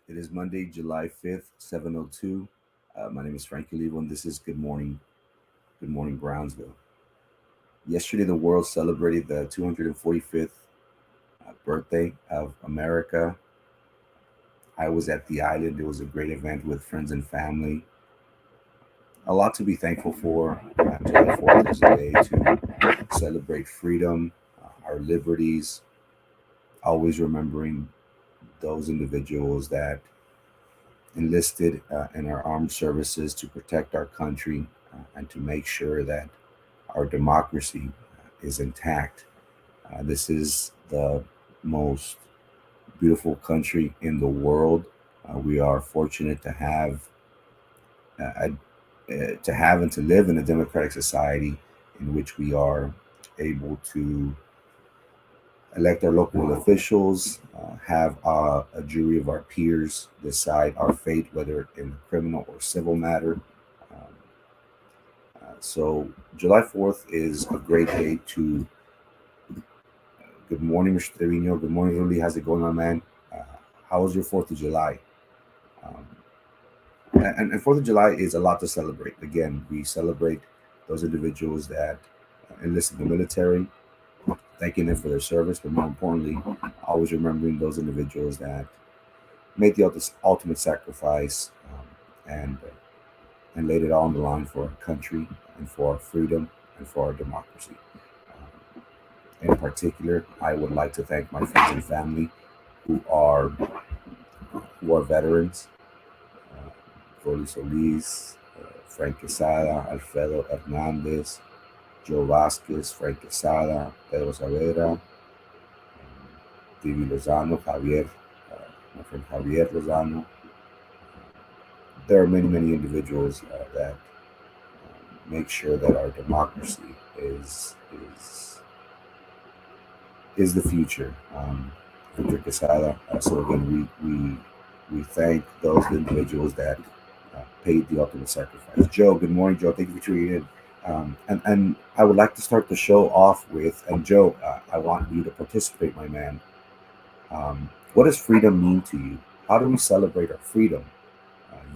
It is Monday, July 5th, 7:02. My name is Frankie Levo, and this is Good Morning. Good Morning, Brownsville. Yesterday, the world celebrated the 245th birthday of America. I was at the island. It was a great event with friends and family. A lot to be thankful for. July 4th is a day to celebrate freedom, our liberties, always remembering those individuals that enlisted in our armed services to protect our country and to make sure that our democracy is intact. This is the most beautiful country in the world. We are fortunate uh, to have and to live in a democratic society in which we are able to elect our local officials, have a jury of our peers decide our fate, whether in a criminal or civil matter. Um, so July 4th is a great day to. Good morning, Mr. Trevino. Good morning, Ruli. How's it going on, man? Uh, how was your 4th of July? And 4th of July is a lot to celebrate. Again, we celebrate those individuals that enlist in the military, thanking them for their service, but more importantly, always remembering those individuals that made the ultimate sacrifice and laid it all on the line for our country and for our freedom and for our democracy. In particular, I would like to thank my friends and family who are veterans, Rolly Solis, Frank Quesada, Alfredo Hernandez, Joe Vasquez, Frank Quesada, Pedro Saavedra, Vivi Lozano, Javier, my friend Javier Lozano. There are many, many individuals that make sure that our democracy is the future. Victor Quesada. So again, we thank those individuals that paid the ultimate sacrifice. Joe, good morning, Joe. Thank you for tuning in. And I would like to start the show off with, and Joe, I want you to participate, my man. What does freedom mean to you? How do we celebrate our freedom?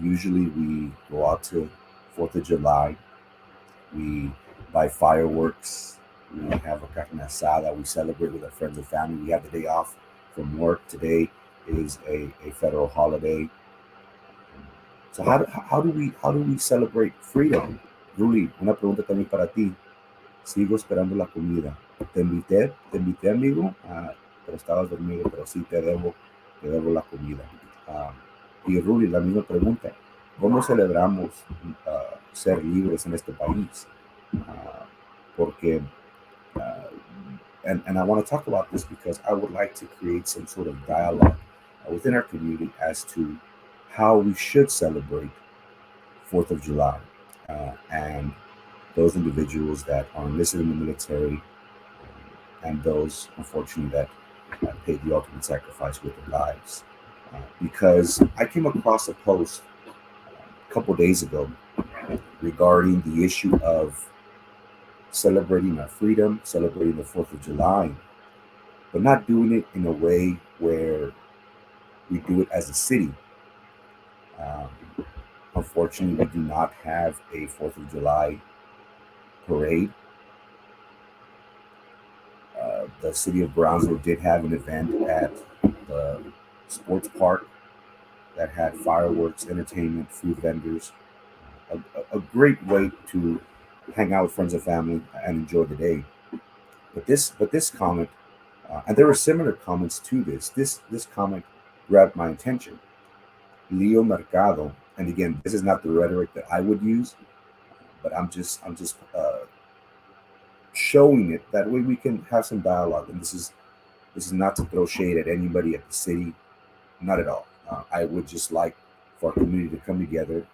Usually we go out to 4th of July, we buy fireworks, we have a carne asada, we celebrate with our friends and family. We have the day off from work. Today is a federal holiday. So how do we celebrate freedom? Ruli, una pregunta también para ti. Sigo esperando la comida. Te invité amigo, pero estabas dormido, pero sí te debo la comida. Ah, y Ruli, la misma pregunta. ¿Cómo celebramos ser libres en este país? Ah, porque, uh, and I want to talk about this because I would like to create some sort of dialogue within our community as to how we should celebrate 4th of July and those individuals that are enlisted in the military and those, unfortunately, that paid the ultimate sacrifice with their lives. Because I came across a post a couple days ago regarding the issue of celebrating our freedom, celebrating the 4th of July, but not doing it in a way where we do it as a city. Unfortunately, we do not have a 4th of July parade. The city of Brownsville did have an event at the sports park that had fireworks, entertainment, food vendors, a great way to hang out with friends and family and enjoy the day. But this comment, and there were similar comments to this. This comment grabbed my attention. Leo Mercado, and again, this is not the rhetoric that I would use, but I'm just showing it that way we can have some dialogue. And this is not to throw shade at anybody at the city, not at all. I would just like for our community to come together,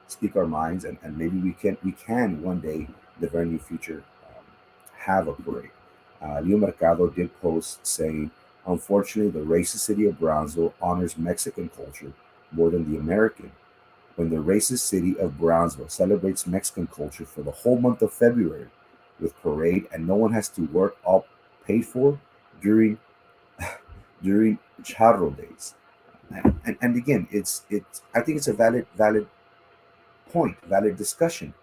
speak our minds, and maybe we can one day, in the very near future, have a parade. Leo Mercado did post saying, unfortunately, the racist city of Brownsville honors Mexican culture more than the American. When the racist city of Brownsville celebrates Mexican culture for the whole month of February with parade and no one has to work, all paid for during during Charro days. And again, it's I think it's a valid point, valid discussion.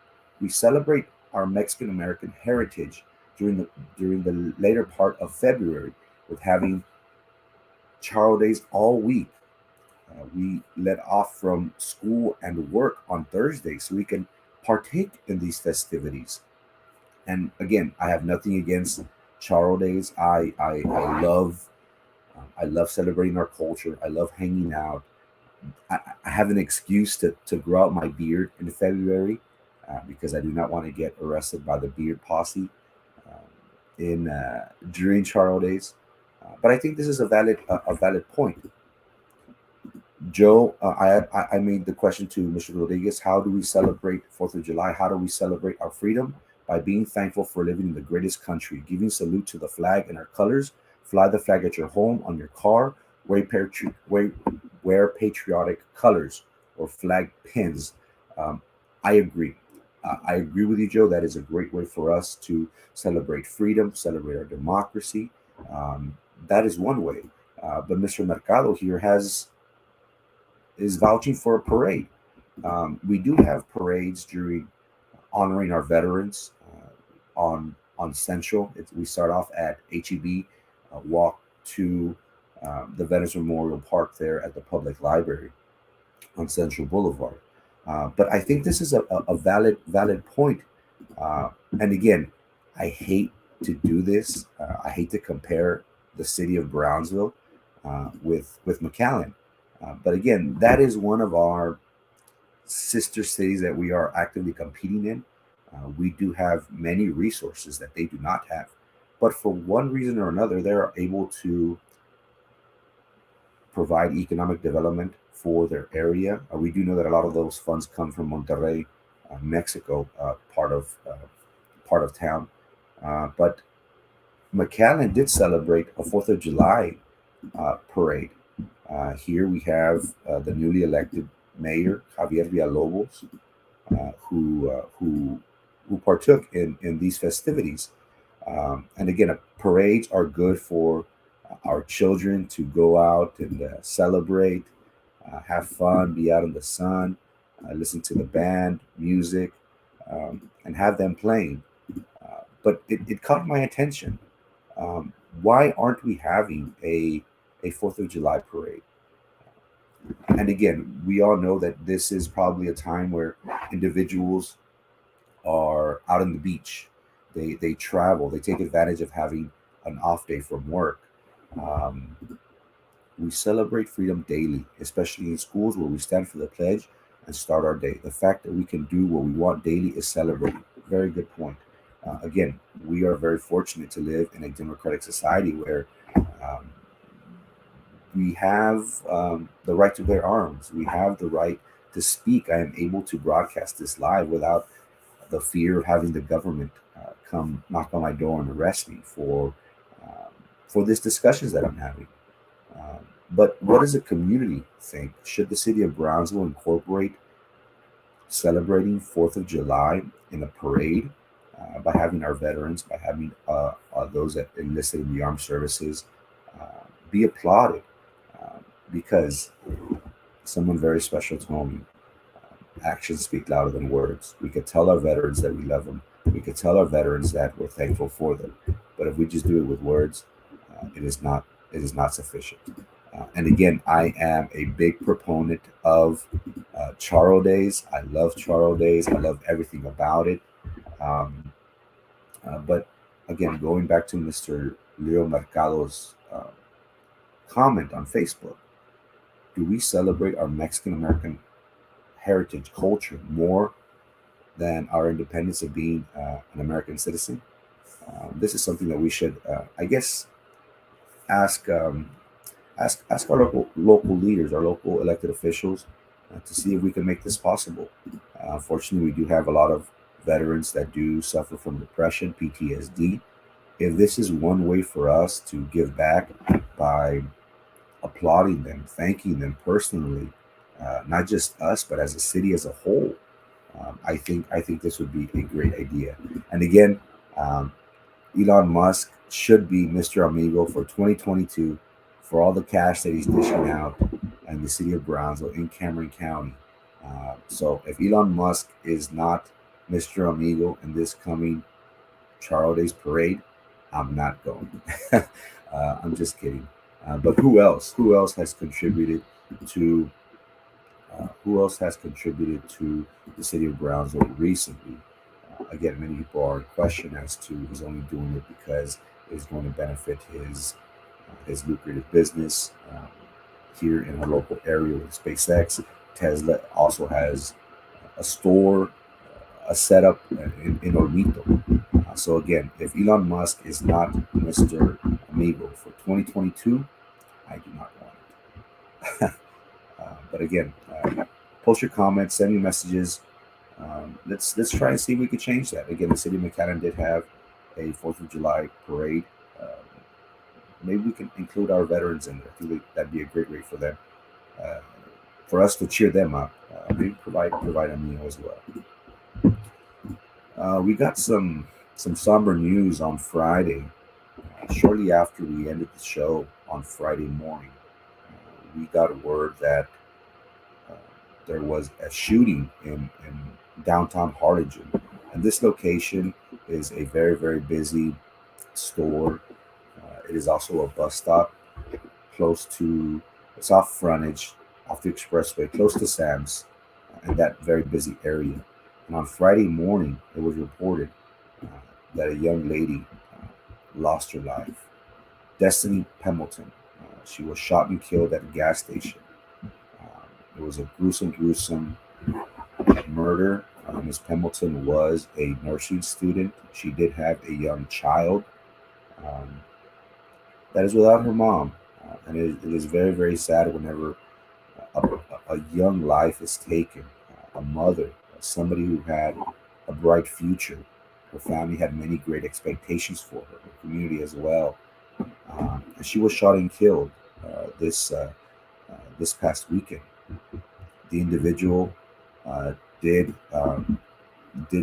We celebrate our Mexican American heritage during the later part of February with having Charo days all week. We let off from school and work on Thursday so we can partake in these festivities. And again, I have nothing against Charo days. I love celebrating our culture. I love hanging out. I have an excuse to grow out my beard in February because I do not want to get arrested by the beard posse in during Charo days. But I think this is a valid point. Joe, I made the question to Mr. Rodriguez. How do we celebrate 4th of July? How do we celebrate our freedom? By being thankful for living in the greatest country, giving salute to the flag and our colors, fly the flag at your home, on your car, wear patriotic colors or flag pins. Um, I agree. I agree with you, Joe. That is a great way for us to celebrate freedom, celebrate our democracy. That is one way. But Mr. Mercado here has is vouching for a parade. We do have parades during honoring our veterans on Central. We start off at HEB, walk to the Veterans Memorial Park there at the Public Library on Central Boulevard. But I think this is a valid point. And again, I hate to do this. I hate to compare the city of Brownsville with McAllen. But again, that is one of our sister cities that we are actively competing in. We do have many resources that they do not have. But for one reason or another, they're able to provide economic development for their area. We do know that a lot of those funds come from Monterrey, Mexico, part of town. But McAllen did celebrate a 4th of July parade. Here we have the newly elected mayor Javier Villalobos, who partook in these festivities. And again, parades are good for our children to go out and celebrate, have fun, be out in the sun, listen to the band, music, and have them playing. But it caught my attention. Why aren't we having a 4th of July parade? And again, we all know that this is probably a time where individuals are out on the beach. They travel. They take advantage of having an off day from work. Um, we celebrate freedom daily, especially in schools where we stand for the pledge and start our day. The fact that we can do what we want daily is celebrated. Very good point. Again, we are very fortunate to live in a democratic society where um, we have the right to bear arms. We have the right to speak. I am able to broadcast this live without the fear of having the government come knock on my door and arrest me for these discussions that I'm having. But what does the community think? Should the city of Brownsville incorporate celebrating 4th of July in a parade by having our veterans, by having those that enlisted in the armed services be applauded? Uh, because someone very special told me actions speak louder than words. We could tell our veterans that we love them. We could tell our veterans that we're thankful for them. But if we just do it with words, it is not sufficient. And again, I am a big proponent of Charo Days. I love Charo Days. I love everything about it. Um, but again, going back to Mr. Leo Mercado's comment on Facebook, do we celebrate our Mexican American heritage culture more than our independence of being an American citizen? This is something that we should, I guess, ask ask our local leaders, our local elected officials, to see if we can make this possible. Fortunately, we do have a lot of veterans that do suffer from depression, PTSD. If this is one way for us to give back by applauding them, thanking them personally, not just us, but as a city as a whole, I think this would be a great idea. And again, um, Elon Musk should be Mr. Amigo for 2022 for all the cash that he's dishing out. and the city of Brownsville in Cameron County. So if Elon Musk is not Mr. Amigo in this coming Charles Day's parade, I'm not going. I'm just kidding. But who else? Who else has contributed to? Who else has contributed to the city of Brownsville recently? Again, many people are in question as to he's only doing it because it's going to benefit his lucrative business here in our local area with SpaceX. Tesla also has a store, a setup in Ormito. So again, if Elon Musk is not Mr. Amigo for 2022, I do not want it. But again, post your comments, send me messages. Let's try and see if we could change that. Again, the city of McAllen did have a 4th of July parade. Maybe we can include our veterans in there. I think that'd be a great way for them, for us to cheer them up. Maybe provide a meal as well. We got some somber news on Friday. Shortly after we ended the show on Friday morning, we got word that there was a shooting in downtown Harlingen. And this location is a very, very busy store. It is also a bus stop close to, it's off frontage, off the expressway, close to Sam's, in that very busy area. And on Friday morning, it was reported that a young lady lost her life. Destiny Pemberton. She was shot and killed at a gas station. It was a gruesome murder. Miss Pemberton was a nursing student. She did have a young child that is without her mom. And it is very, very sad whenever a, a young life is taken. A mother, somebody who had a bright future. Her family had many great expectations for her, the community as well. And she was shot and killed this past weekend. The individual did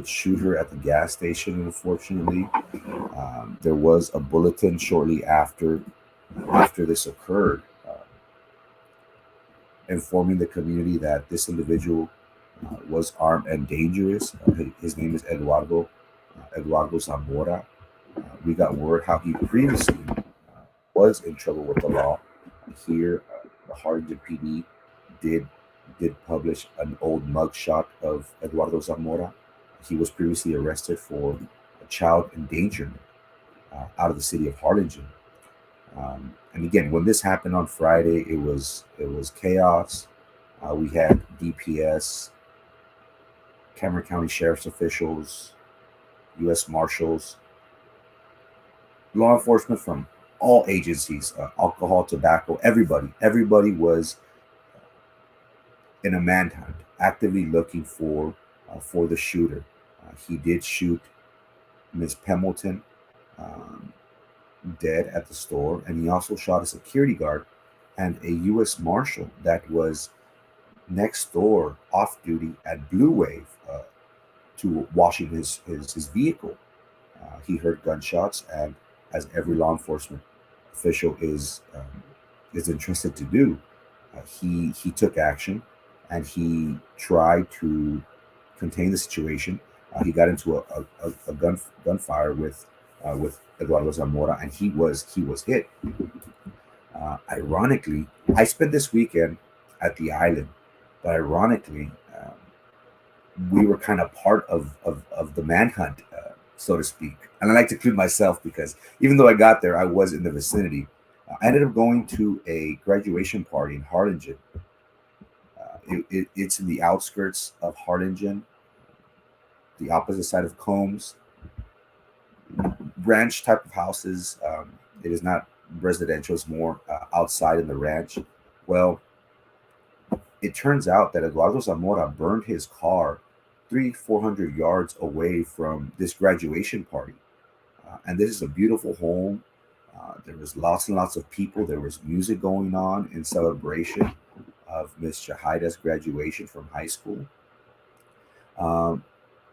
shoot her at the gas station. Unfortunately, there was a bulletin shortly after this occurred, informing the community that this individual was armed and dangerous. His name is Eduardo Zamora. We got word how he previously was in trouble with the law. Here, the Harlingen PD did publish an old mugshot of Eduardo Zamora. He was previously arrested for a child endangerment out of the city of Harlingen. And again, when this happened on Friday, it was chaos. We had DPS, Cameron County Sheriff's officials, U.S. Marshals, law enforcement from all agencies, alcohol, tobacco, everybody was in a manhunt, actively looking for the shooter. He did shoot Miss Pemberton dead at the store, and he also shot a security guard and a U.S. Marshal that was next door off duty at Blue Wave to washing his vehicle. He heard gunshots, and as every law enforcement official is entrusted to do, he took action and he tried to contain the situation. He got into a gunfire with Eduardo Zamora, and he was hit. Ironically, I spent this weekend at the island, but ironically, we were kind of part of the manhunt, so to speak. And I like to include myself because even though I got there, I was in the vicinity. I ended up going to a graduation party in Harlingen. It's in the outskirts of Harlingen, the opposite side of Combs. Ranch type of houses. It is not residential, it's more outside in the ranch. Well, it turns out that Eduardo Zamora burned his car 300-400 yards away from this graduation party. And this is a beautiful home. There was lots and lots of people. There was music going on in celebration of Miss Shahida's graduation from high school.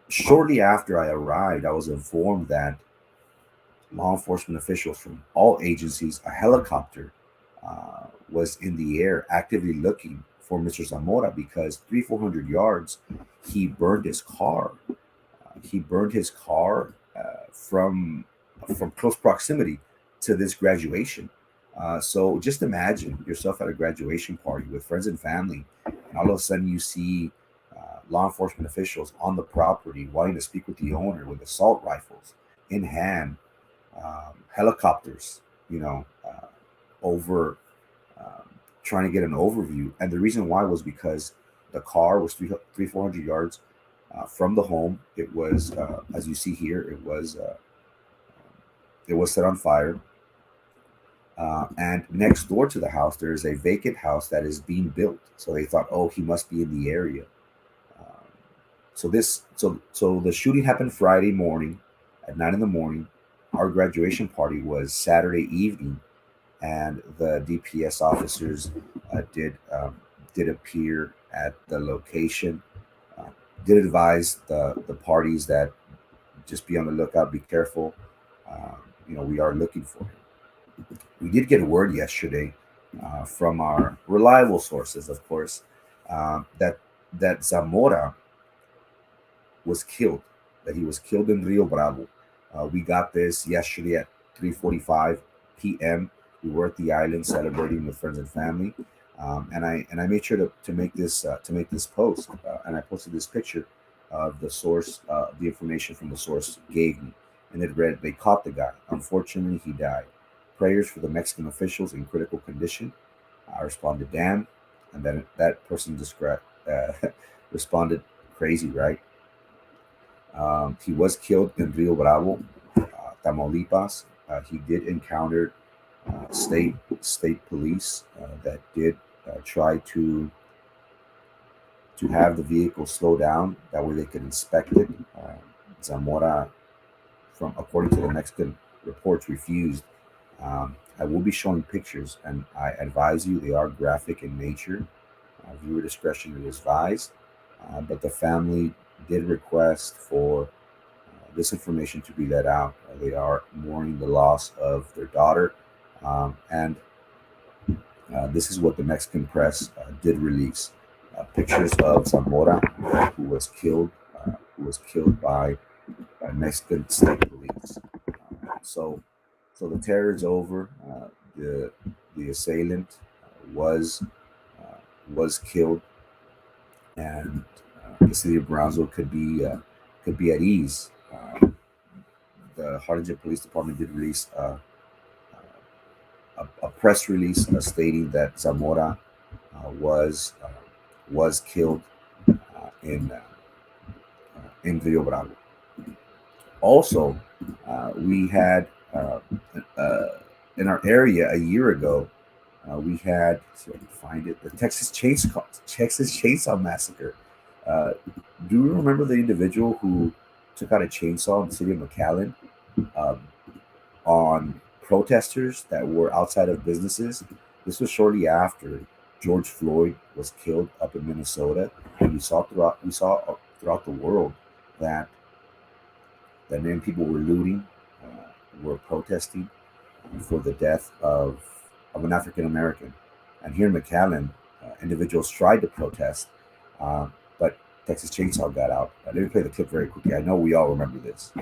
Shortly after I arrived, I was informed that law enforcement officials from all agencies, a helicopter was in the air actively looking for Mr. Zamora because 400 yards, he burned his car. He burned his car from close proximity to this graduation. So just imagine yourself at a graduation party with friends and family, and all of a sudden you see law enforcement officials on the property wanting to speak with the owner with assault rifles in hand, helicopters, over trying to get an overview. And the reason why was because the car was 400 yards from the home. It was, as you see here, it was set on fire. And next door to the house, there is a vacant house that is being built. So they thought, oh, he must be in the area. So the shooting happened Friday morning at 9 in the morning. Our graduation party was Saturday evening, and the DPS officers did appear at the location. Did advise the parties that just be on the lookout, be careful. We are looking for him. We did get word yesterday from our reliable sources, of course, that Zamora was killed. That he was killed in Rio Bravo. We got this yesterday at 3:45 p.m. We were at the island celebrating with friends and family, and I made sure to make this post, and I posted this picture of the source, the information from the source gave me, and it read, "They caught the guy. Unfortunately, he died. Prayers for the Mexican officials in critical condition." I responded, "Damn," and then that person described responded, "Crazy, right?" He was killed in Rio Bravo, Tamaulipas. He did encounter state police that did try to have the vehicle slow down. That way they could inspect it. Zamora, from according to the Mexican reports, refused. I will be showing pictures, and I advise you they are graphic in nature. Viewer discretion is advised. But the family did request for this information to be let out. They are mourning the loss of their daughter, and this is what the Mexican press did release: pictures of Zamora, who was killed by Mexican state police. So, so the terror is over. The assailant was was killed, and the city of Brownsville could be at ease. The Harlingen Police Department did release a press release stating that Zamora was killed in Rio Bravo. Also, we had in our area a year ago. We had, so I can find it, the Texas Chainsaw Massacre. Uh, do you remember the individual who took out a chainsaw in the city of McAllen um, on protesters that were outside of businesses? This was shortly after George Floyd was killed up in Minnesota, and we saw throughout the world that many people were looting, were protesting for the death of an African American. And here in McAllen, individuals tried to protest, but Texas Chainsaw got out. Let me play the clip very quickly. I know we all remember this.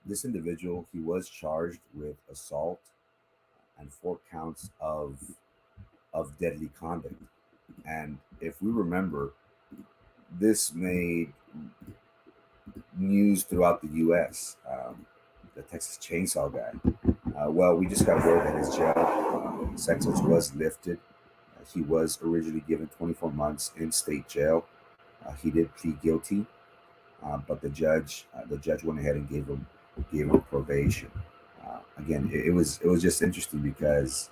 This individual, he was charged with assault and 4 counts of deadly conduct. And if we remember, this made news throughout the U.S. The Texas Chainsaw guy. Well, we just got word that his jail sentence was lifted. He was originally given 24 months in state jail. He did plead guilty, but the judge went ahead and gave him probation. Again, it was just interesting because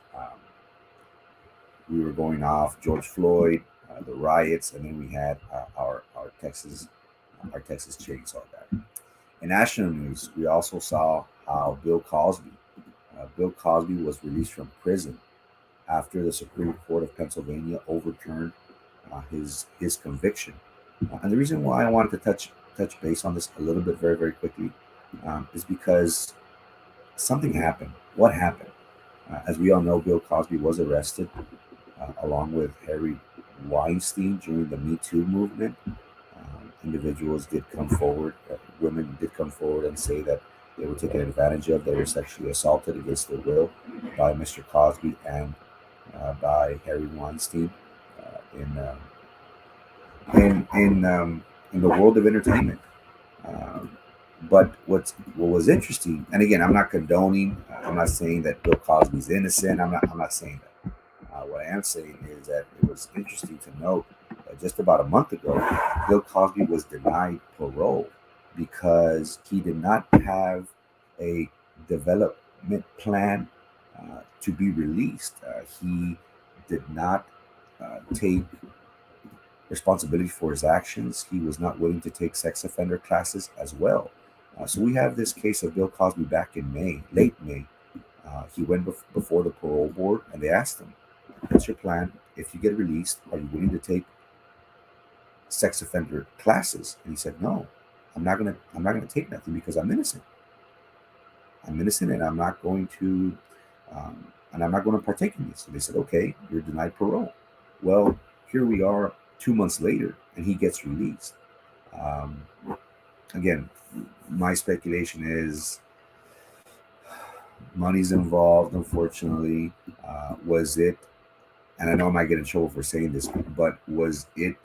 we were going off George Floyd, the riots, and then we had our Texas Chainsaw guy. In national news, we also saw how Bill Cosby was released from prison after the Supreme Court of Pennsylvania overturned his conviction. And the reason why I wanted to touch base on this a little bit very very quickly is because something happened. What happened? As we all know, Bill Cosby was arrested along with Harry Weinstein during the Me Too movement. Individuals did come forward, women did come forward and say that they were taken advantage of, they were sexually assaulted against their will by Mr. Cosby and by Harry Weinstein in in the world of entertainment. Um, but what was interesting, and again, I'm not condoning. I'm not saying that Bill Cosby's innocent. I'm not saying that. What I am saying is that it was interesting to note that just about a month ago, Bill Cosby was denied parole because he did not have a development plan to be released. He did not take responsibility for his actions. He was not willing to take sex offender classes as well. So we have this case of Bill Cosby back in May, late May. He went before the parole board and they asked him, "What's your plan? If you get released, are you willing to take sex offender classes?" And he said, "No, I'm not gonna take nothing because I'm innocent. I'm innocent, and and I'm not going to partake in this." So they said, "Okay, you're denied parole." Well, here we are 2 months later, and he gets released. Um, Again, my speculation is money's involved. Unfortunately, was it? And I know I might get in trouble for saying this, but was it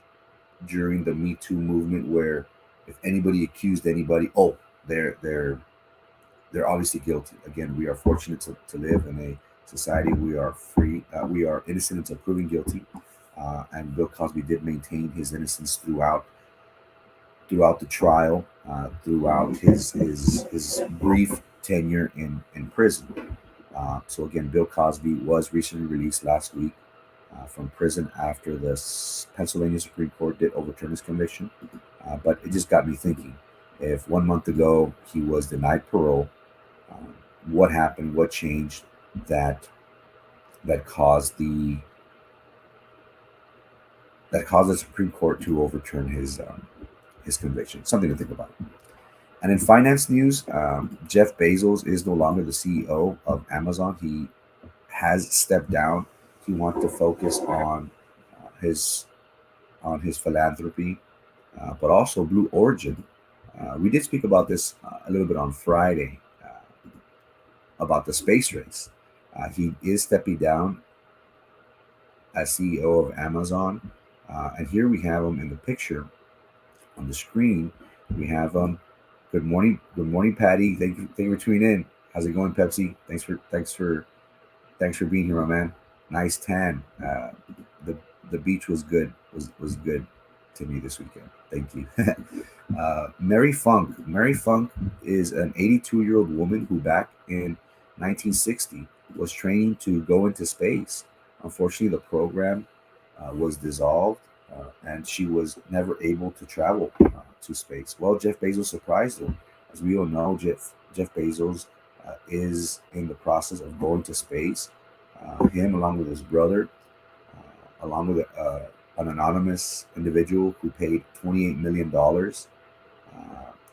during the Me Too movement where if anybody accused anybody, oh, they're obviously guilty. Again, we are fortunate to live in a society we are free, we are innocent until proven guilty, and Bill Cosby did maintain his innocence throughout the trial, throughout his brief tenure in prison. So again, Bill Cosby was recently released last week from prison after the Pennsylvania Supreme Court did overturn his conviction. But it just got me thinking: if 1 month ago he was denied parole, what happened? What changed that that caused the that caused the Supreme Court to overturn his conviction? Something to think about. And in finance news, Jeff Bezos is no longer the CEO of Amazon. He has stepped down. He wants to focus his on his philanthropy, but also Blue Origin. We did speak about this a little bit on Friday about the space race. He is stepping down as CEO of Amazon, and here we have him in the picture on the screen. We have him. Good morning, Patty. Thank you for tuning in. How's it going, Pepsi? Thanks for being here, my man. Nice tan. The the beach was good. Was good to me this weekend. Thank you. Mary Funk. Mary Funk is an 82-year-old woman who back in 1960 was training to go into space. Unfortunately, the program was dissolved, and she was never able to travel to space. Well, Jeff Bezos surprised her. As we all know, Jeff Bezos is in the process of going to space. Him, along with his brother, along with an anonymous individual who paid $28 million,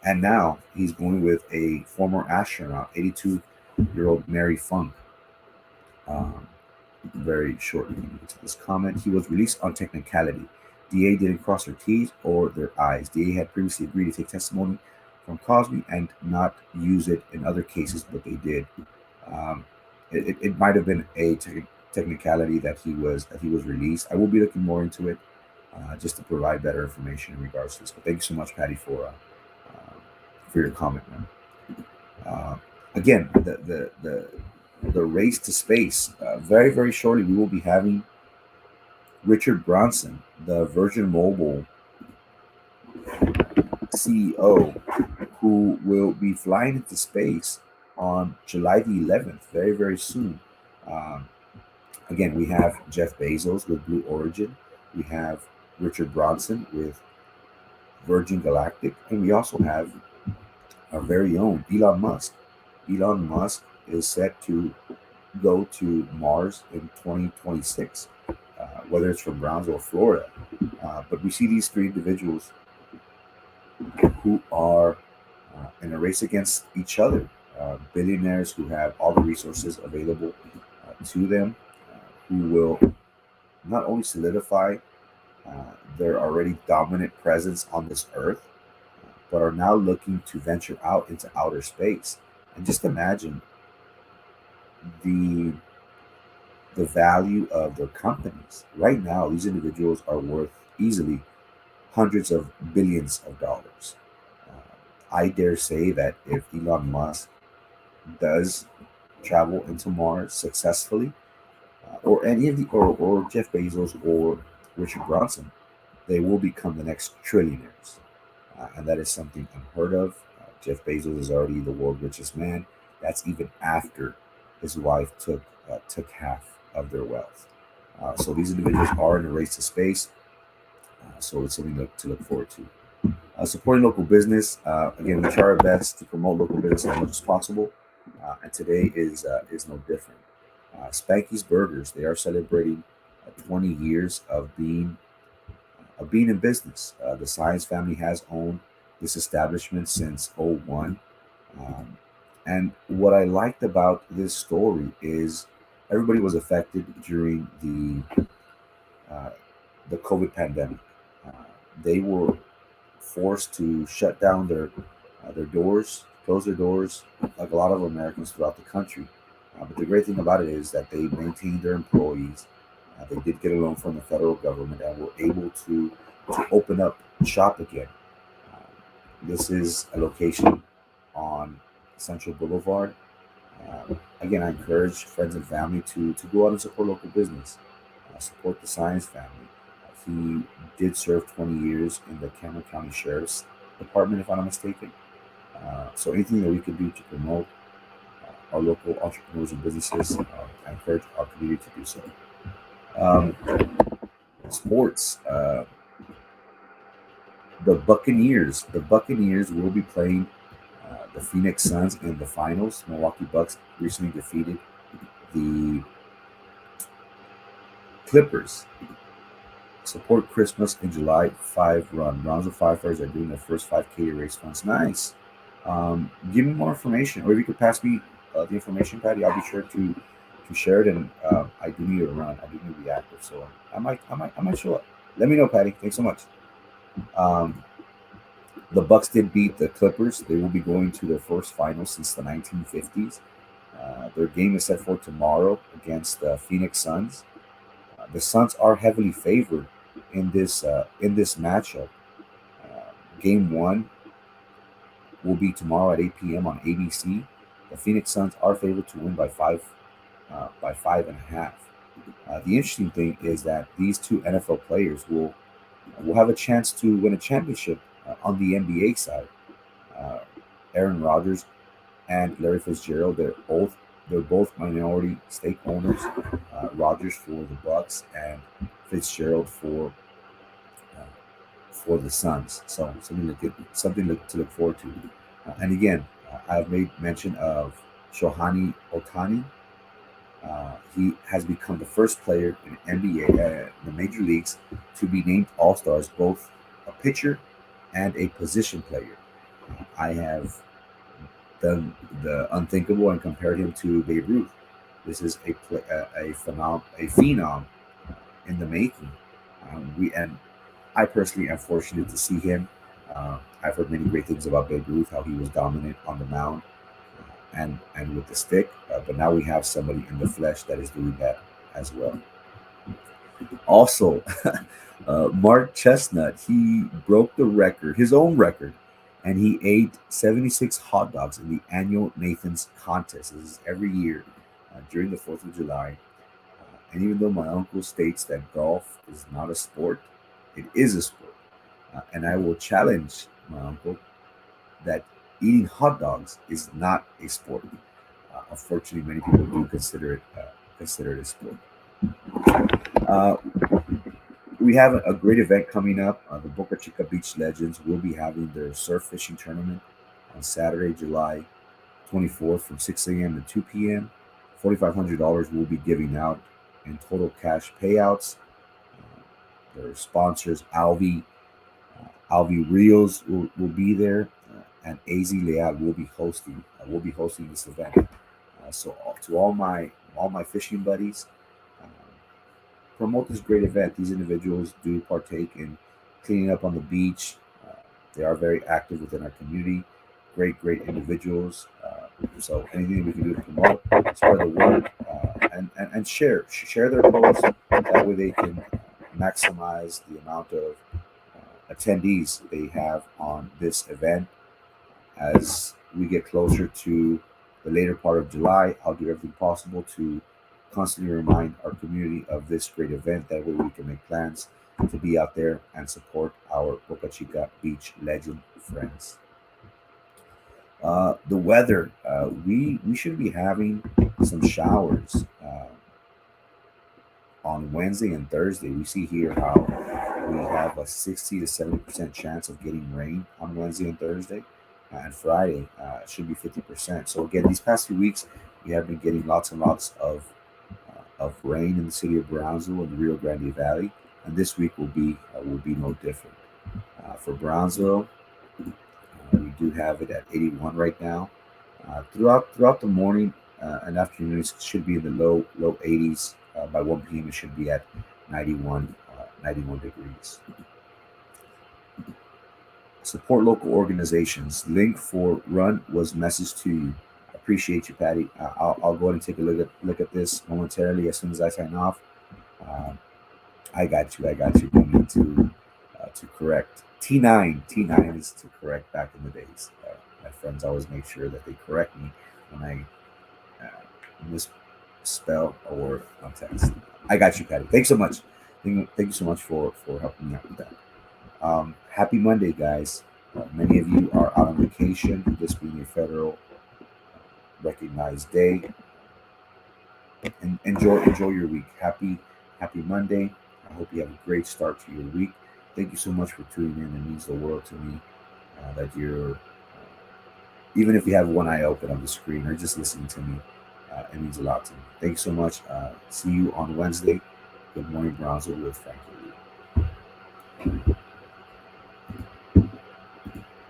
and now he's going with a former astronaut, 82-year-old Mary Funk. Um, Very short to this comment. He was released on technicality. DA didn't cross their T's or their I's. DA had previously agreed to take testimony from Cosby and not use it in other cases, but they did. Um, it might have been a technicality that he was released. I will be looking more into it just to provide better information in regards to this. But thank you so much, Patty, for your comment, man. Uh, Again, the race to space. Very, very shortly, we will be having Richard Branson, the Virgin Mobile CEO, who will be flying into space on July the 11th, very, very soon. Um, Again, we have Jeff Bezos with Blue Origin. We have Richard Branson with Virgin Galactic. And we also have our very own Elon Musk. Elon Musk is set to go to Mars in 2026, whether it's from Brownsville, Florida. But we see these three individuals who are in a race against each other, billionaires who have all the resources available to them, who will not only solidify their already dominant presence on this earth, but are now looking to venture out into outer space. And just imagine the the value of their companies. Right now, these individuals are worth easily hundreds of billions of dollars. I dare say that if Elon Musk does travel into Mars successfully, or any of the or Jeff Bezos or Richard Branson, they will become the next trillionaires, and that is something unheard of. Jeff Bezos is already the world's richest man. That's even after his wife took half of their wealth. So these individuals are in a race to space. So it's something to look forward to. Supporting local business. Again, we try our best to promote local business as much as possible, and today is no different. Spanky's Burgers, they are celebrating 20 years of being in business. The Science family has owned this establishment since '01. Um, and what I liked about this story is everybody was affected during uh, the COVID pandemic. Uh, they were forced to shut down their doors, close their doors, like a lot of Americans throughout the country. But the great thing about it is that they maintained their employees. They did get a loan from the federal government and were able to open up shop again. Uh, this is a location on Central Boulevard. Again, I encourage friends and family to go out and support local business, support the Science family. He did serve 20 years in the Cameron County Sheriff's Department, if I'm not mistaken. So anything that we can do to promote our local entrepreneurs and businesses, I encourage our community to do so. Um, Sports. The Buccaneers will be playing the Phoenix Suns in the finals. Milwaukee Bucks recently defeated the Clippers. Support Christmas in July 5 run. Brownsville firefighters are doing their first 5K to raise funds. Nice. Give me more information, or if you could pass me the information, Patty, I'll be sure to share it. And I do need to run. I do need to be active, so I might show up. Let me know, Patty. Thanks so much. Um, the Bucks did beat the Clippers. They will be going to their first final since the 1950s. Their game is set for tomorrow against the Phoenix Suns. The Suns are heavily favored in this matchup. Game one will be tomorrow at 8 p.m. on ABC. The Phoenix Suns are favored to win by 5.5. The interesting thing is that these two NFL players will have a chance to win a championship on the NBA side. Uh, Aaron Rodgers and Larry Fitzgerald, they're both minority stake owners. Rodgers for the Bucks and Fitzgerald uh, for the Suns. So something to look forward to. And again, I've made mention of Shohani Otani. He has become the first player in NBA, the major leagues, to be named All Stars, both a pitcher and a position player. I have done the unthinkable and compared him to Babe Ruth. This is a phenom in the making. We and I personally am fortunate to see him. I've heard many great things about Babe Ruth, how he was dominant on the mound and with the stick. But now we have somebody in the flesh that is doing that as well. Also, Mark Chestnut, he broke the record, his own record, and he ate 76 hot dogs in the annual Nathan's contest. This is every year during the 4th of July. And even though my uncle states that golf is not a sport, it is a sport. And I will challenge my uncle that eating hot dogs is not a sport. Unfortunately, many people do consider it a sport. Uh, we have a great event coming up. The Boca Chica Beach Legends will be having their surf fishing tournament on Saturday, July 24th from 6 a.m. to 2 p.m. $4,500 we'll be giving out in total cash payouts. Their sponsors, Alvi Rios will be there, and AZ Leal will be hosting. Will be hosting this event. So to all my fishing buddies, um, promote this great event. These individuals do partake in cleaning up on the beach. Uh, they are very active within our community. Great individuals. So anything we can do to promote, spread the word, and share their posts. That way they can maximize the amount of attendees they have on this event. As we get closer to the later part of July, I'll do everything possible to constantly remind our community of this great event. That way we can make plans to be out there and support our Boca Chica Beach legend friends. The weather, we should be having some showers on Wednesday and Thursday. We see here how we have a 60 to 70% chance of getting rain on Wednesday and Thursday, and Friday should be 50%. So again, these past few weeks we have been getting lots and lots of rain in the city of Brownsville and the Rio Grande Valley, and this week will be no different. For Brownsville, we do have it at 81 right now. Throughout the morning and afternoon, it should be in the low 80s. By 1 p.m., it should be at 91 degrees. Support local organizations. Link for Run was messaged to you. Appreciate you, Patty. I'll go ahead and take a look at this momentarily as soon as I sign off. I got you. You need to correct. T9 is to correct back in the days. My friends always make sure that they correct me when I misspell a word on text. I got you, Patty. Thanks so much. Thank you so much for helping me out with that. Happy Monday, guys. Many of you are out on vacation, this being a federal recognized day. And enjoy your week. Happy Monday. I hope you have a great start to your week. Thank you so much for tuning in. It means the world to me that you're, even if you have one eye open on the screen or just listening to me, it means a lot to me. Thank you so much. See you on Wednesday. Good morning, Brownsville with Frankie.